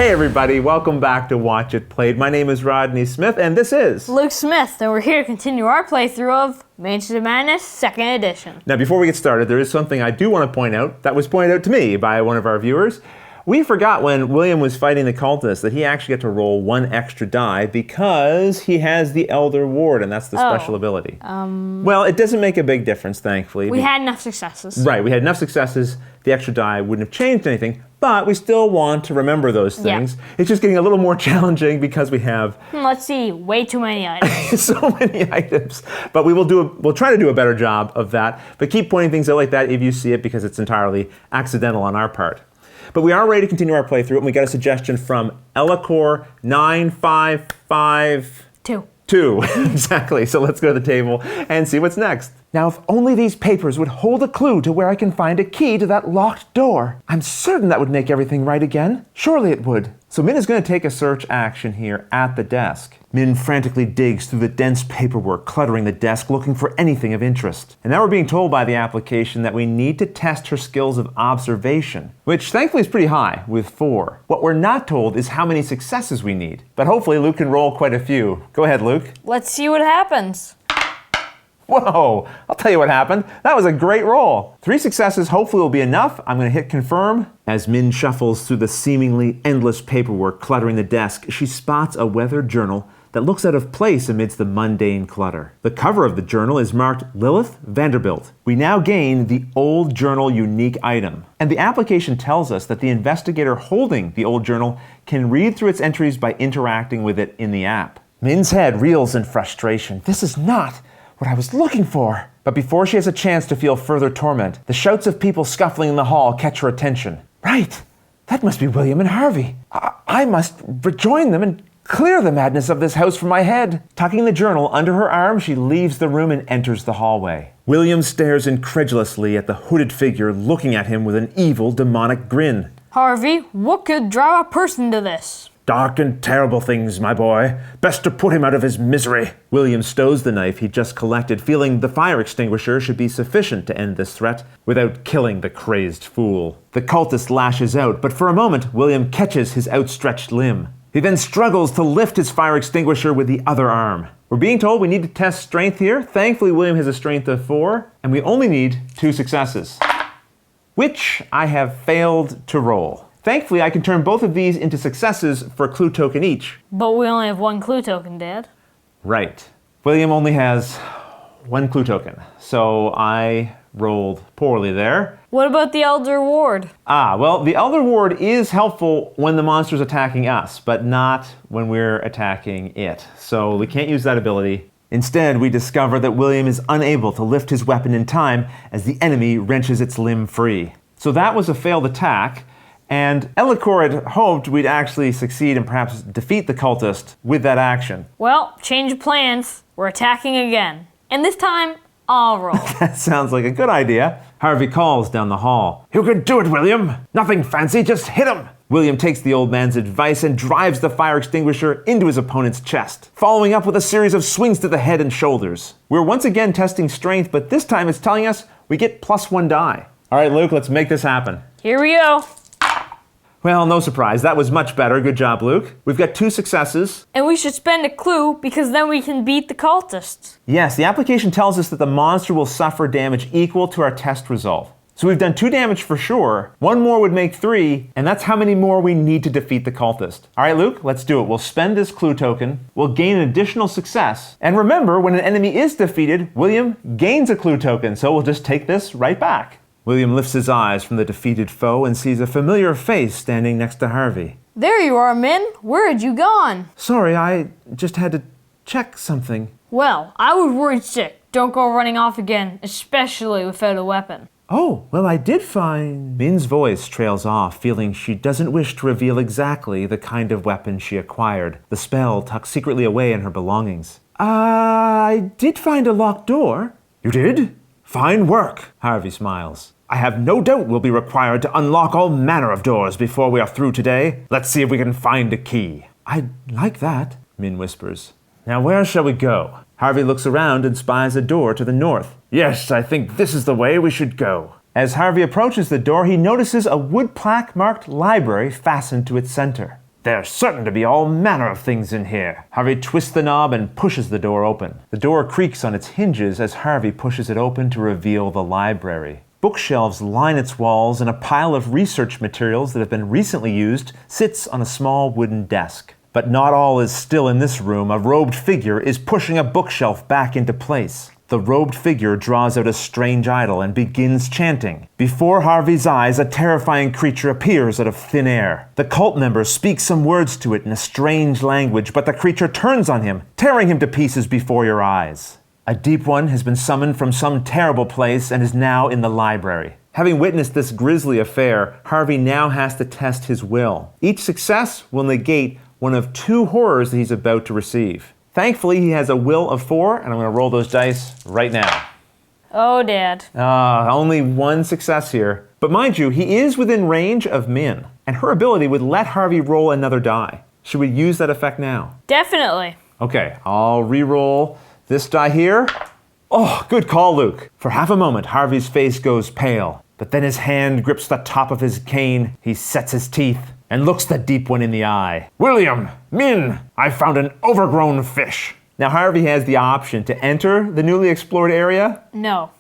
Hey everybody, welcome back to Watch It Played. My name is Rodney Smith, and this is Luke Smith, and we're here to continue our playthrough of Mansions of Madness 2nd Edition. Now before we get started, there is something I do want to point out that was pointed out to me by one of our viewers. We forgot when William was fighting the cultists that he actually got to roll one extra die because he has the Elder Ward, and that's the special ability. Well, it doesn't make a big difference, thankfully. We had enough successes. Right, we had enough successes. The extra die wouldn't have changed anything, but we still want to remember those things. Yeah. It's just getting a little more challenging because we have... Let's see, way too many items. So many items. But we'll try to do a better job of that. But keep pointing things out like that if you see it because it's entirely accidental on our part. But we are ready to continue our playthrough, and we got a suggestion from Ellacor9552. Exactly. So let's go to the table and see what's next. Now, if only these papers would hold a clue to where I can find a key to that locked door. I'm certain that would make everything right again. Surely it would. So Min is going to take a search action here at the desk. Min frantically digs through the dense paperwork cluttering the desk looking for anything of interest. And now we're being told by the application that we need to test her skills of observation, which thankfully is pretty high with 4. What we're not told is how many successes we need. But hopefully Luke can roll quite a few. Go ahead, Luke. Let's see what happens. Whoa, I'll tell you what happened. That was a great roll. 3 successes hopefully will be enough. I'm going to hit confirm. As Min shuffles through the seemingly endless paperwork cluttering the desk, she spots a weathered journal that looks out of place amidst the mundane clutter. The cover of the journal is marked Lilith Vanderbilt. We now gain the old journal unique item. And the application tells us that the investigator holding the old journal can read through its entries by interacting with it in the app. Min's head reels in frustration. This is not what I was looking for. But before she has a chance to feel further torment, the shouts of people scuffling in the hall catch her attention. Right, that must be William and Harvey. I must rejoin them and clear the madness of this house from my head. Tucking the journal under her arm, she leaves the room and enters the hallway. William stares incredulously at the hooded figure looking at him with an evil, demonic grin. Harvey, what could draw a person to this? Dark and terrible things, my boy. Best to put him out of his misery. William stows the knife he'd just collected, feeling the fire extinguisher should be sufficient to end this threat without killing the crazed fool. The cultist lashes out, but for a moment, William catches his outstretched limb. He then struggles to lift his fire extinguisher with the other arm. We're being told we need to test strength here. Thankfully, William has a strength of 4, and we only need 2 successes, which I have failed to roll. Thankfully, I can turn both of these into successes for a clue token each. But we only have 1 clue token, Dad. Right. William only has 1 clue token, so I rolled poorly there. What about the Elder Ward? Well, the Elder Ward is helpful when the monster's attacking us, but not when we're attacking it. So we can't use that ability. Instead, we discover that William is unable to lift his weapon in time as the enemy wrenches its limb free. So that was a failed attack. And Ellacor had hoped we'd actually succeed and perhaps defeat the cultist with that action. Well, change of plans. We're attacking again. And this time, I'll roll. That sounds like a good idea. Harvey calls down the hall. You can do it, William. Nothing fancy, just hit him. William takes the old man's advice and drives the fire extinguisher into his opponent's chest, following up with a series of swings to the head and shoulders. We're once again testing strength, but this time it's telling us we get +1 die. All right, Luke, let's make this happen. Here we go. Well, no surprise. That was much better. Good job, Luke. We've got 2 successes. And we should spend a clue because then we can beat the cultists. Yes, the application tells us that the monster will suffer damage equal to our test result. So we've done 2 damage for sure. 1 more would make 3, and that's how many more we need to defeat the cultist. All right, Luke, let's do it. We'll spend this clue token. We'll gain an additional success. And remember, when an enemy is defeated, William gains a clue token, so we'll just take this right back. William lifts his eyes from the defeated foe and sees a familiar face standing next to Harvey. There you are, Min. Where had you gone? Sorry, I just had to check something. Well, I was worried sick. Don't go running off again, especially without a weapon. Oh, well, I did find... Min's voice trails off, feeling she doesn't wish to reveal exactly the kind of weapon she acquired, the spell tucked secretly away in her belongings. I did find a locked door. You did? Fine work, Harvey smiles. I have no doubt we'll be required to unlock all manner of doors before we are through today. Let's see if we can find a key. I'd like that, Min whispers. Now where shall we go? Harvey looks around and spies a door to the north. Yes, I think this is the way we should go. As Harvey approaches the door, he notices a wood plaque marked library fastened to its center. There's certain to be all manner of things in here. Harvey twists the knob and pushes the door open. The door creaks on its hinges as Harvey pushes it open to reveal the library. Bookshelves line its walls, and a pile of research materials that have been recently used sits on a small wooden desk. But not all is still in this room. A robed figure is pushing a bookshelf back into place. The robed figure draws out a strange idol and begins chanting. Before Harvey's eyes, a terrifying creature appears out of thin air. The cult member speaks some words to it in a strange language, but the creature turns on him, tearing him to pieces before your eyes. A deep one has been summoned from some terrible place and is now in the library. Having witnessed this grisly affair, Harvey now has to test his will. Each success will negate one of 2 horrors that he's about to receive. Thankfully, he has a will of 4, and I'm going to roll those dice right now. Oh, Dad. Only 1 success here. But mind you, he is within range of Min, and her ability would let Harvey roll another die. Should we use that effect now? Definitely. Okay, I'll re-roll this die here. Oh, good call, Luke. For half a moment, Harvey's face goes pale, but then his hand grips the top of his cane. He sets his teeth and looks the deep one in the eye. William, Min, I found an overgrown fish. Now Harvey has the option to enter the newly explored area. No.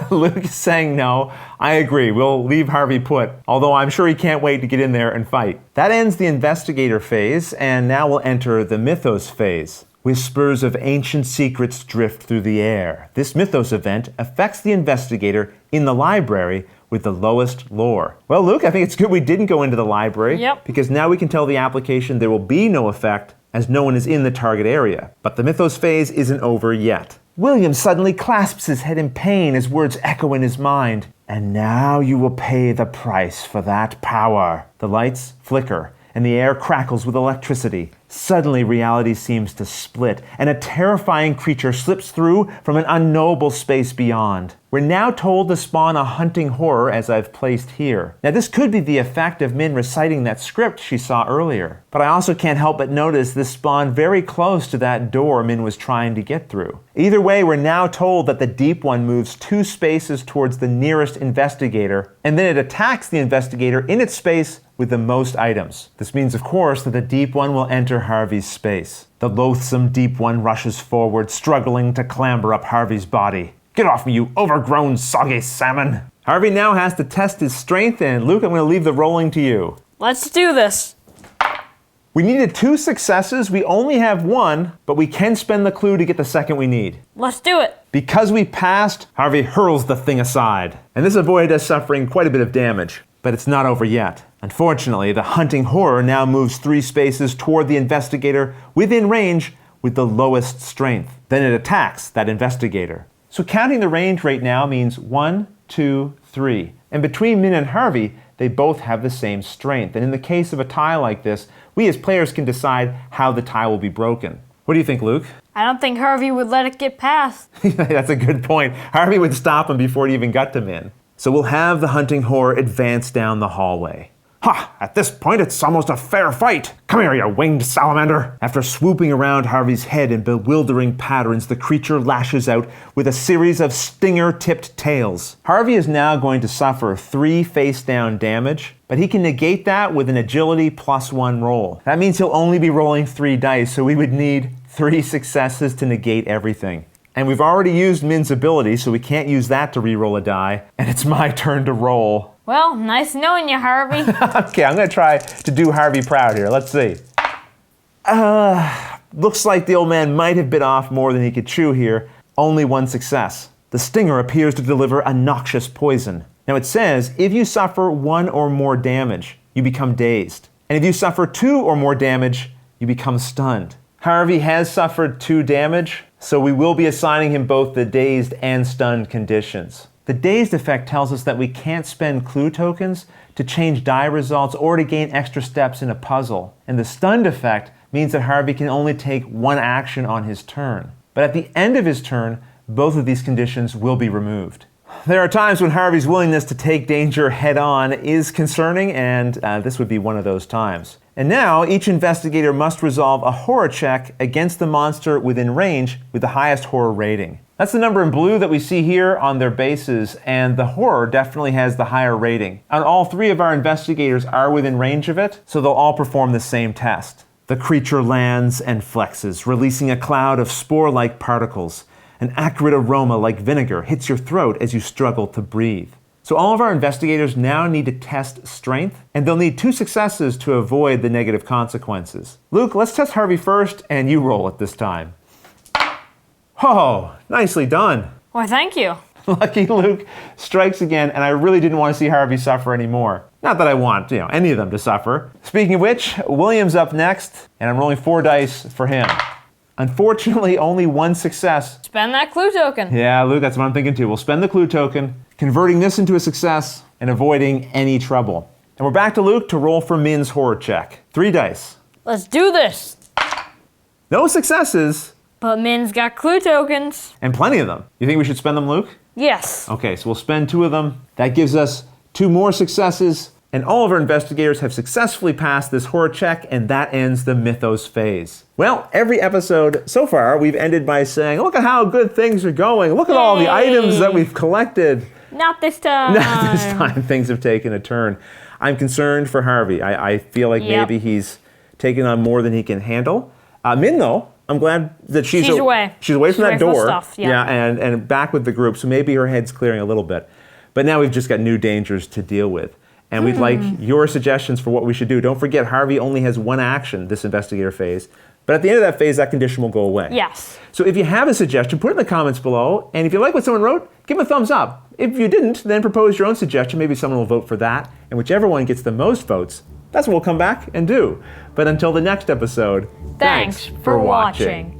Luke is saying no. I agree. We'll leave Harvey put, although I'm sure he can't wait to get in there and fight. That ends the investigator phase, and now we'll enter the mythos phase. Whispers of ancient secrets drift through the air. This mythos event affects the investigator in the library with the lowest lore. Well, Luke, I think it's good we didn't go into the library. Yep. Because now we can tell the application there will be no effect as no one is in the target area. But the mythos phase isn't over yet. William suddenly clasps his head in pain as words echo in his mind. And now you will pay the price for that power. The lights flicker and the air crackles with electricity. Suddenly, reality seems to split, and a terrifying creature slips through from an unknowable space beyond. We're now told to spawn a hunting horror, as I've placed here. Now, this could be the effect of Min reciting that script she saw earlier. But I also can't help but notice this spawned very close to that door Min was trying to get through. Either way, we're now told that the deep one moves 2 spaces towards the nearest investigator, and then it attacks the investigator in its space with the most items. This means, of course, that the deep one will enter Harvey's space. The loathsome deep one rushes forward, struggling to clamber up Harvey's body. Get off me, you overgrown, soggy salmon! Harvey now has to test his strength, and Luke, I'm going to leave the rolling to you. Let's do this. We needed 2 successes. We only have 1, but we can spend the clue to get the second we need. Let's do it. Because we passed, Harvey hurls the thing aside. And this avoided us suffering quite a bit of damage. But it's not over yet. Unfortunately, the hunting horror now moves 3 spaces toward the investigator within range with the lowest strength. Then it attacks that investigator. So counting the range right now means 1, 2, 3. And between Min and Harvey, they both have the same strength. And in the case of a tie like this, we as players can decide how the tie will be broken. What do you think, Luke? I don't think Harvey would let it get past. That's a good point. Harvey would stop him before it even got to Min. So we'll have the hunting horror advance down the hallway. Ha! At this point, it's almost a fair fight. Come here, you winged salamander. After swooping around Harvey's head in bewildering patterns, the creature lashes out with a series of stinger-tipped tails. Harvey is now going to suffer 3 face-down damage, but he can negate that with an agility +1 roll. That means he'll only be rolling 3 dice, so we would need 3 successes to negate everything. And we've already used Min's ability, so we can't use that to re-roll a die, and it's my turn to roll. Well, nice knowing you, Harvey. Okay, I'm going to try to do Harvey proud here. Let's see. Looks like the old man might have bit off more than he could chew here. Only 1 success. The stinger appears to deliver a noxious poison. Now it says, if you suffer 1 or more damage, you become dazed. And if you suffer 2 or more damage, you become stunned. Harvey has suffered 2 damage, so we will be assigning him both the dazed and stunned conditions. The dazed effect tells us that we can't spend clue tokens to change die results or to gain extra steps in a puzzle. And the stunned effect means that Harvey can only take 1 action on his turn. But at the end of his turn, both of these conditions will be removed. There are times when Harvey's willingness to take danger head-on is concerning, and this would be one of those times. And now, each investigator must resolve a horror check against the monster within range with the highest horror rating. That's the number in blue that we see here on their bases, and the horror definitely has the higher rating. And all 3 of our investigators are within range of it, so they'll all perform the same test. The creature lands and flexes, releasing a cloud of spore-like particles. An acrid aroma like vinegar hits your throat as you struggle to breathe. So all of our investigators now need to test strength, and they'll need 2 successes to avoid the negative consequences. Luke, let's test Harvey first, and you roll it this time. Oh, nicely done. Why, thank you. Lucky Luke strikes again, and I really didn't want to see Harvey suffer anymore. Not that I want, any of them to suffer. Speaking of which, William's up next, and I'm rolling 4 dice for him. Unfortunately, only 1 success. Spend that clue token. Yeah, Luke, that's what I'm thinking too. We'll spend the clue token, converting this into a success and avoiding any trouble. And we're back to Luke to roll for Min's horror check. 3 dice. Let's do this. No successes. But Min's got clue tokens. And plenty of them. You think we should spend them, Luke? Yes. Okay, so we'll spend 2 of them. That gives us 2 more successes. And all of our investigators have successfully passed this horror check, and that ends the Mythos phase. Well, every episode so far, we've ended by saying, look at how good things are going. Look at all the items that we've collected. Not this time. Not this time. Things have taken a turn. I'm concerned for Harvey. I feel like maybe he's taken on more than he can handle. Min, though, I'm glad that she's away. She's away from that door. Stuff, yeah. And back with the group, so maybe her head's clearing a little bit. But now we've just got new dangers to deal with. And we'd like your suggestions for what we should do. Don't forget, Harvey only has 1 action this investigator phase. But at the end of that phase, that condition will go away. Yes. So if you have a suggestion, put it in the comments below. And if you like what someone wrote, give them a thumbs up. If you didn't, then propose your own suggestion. Maybe someone will vote for that. And whichever one gets the most votes, that's what we'll come back and do. But until the next episode, thanks for watching.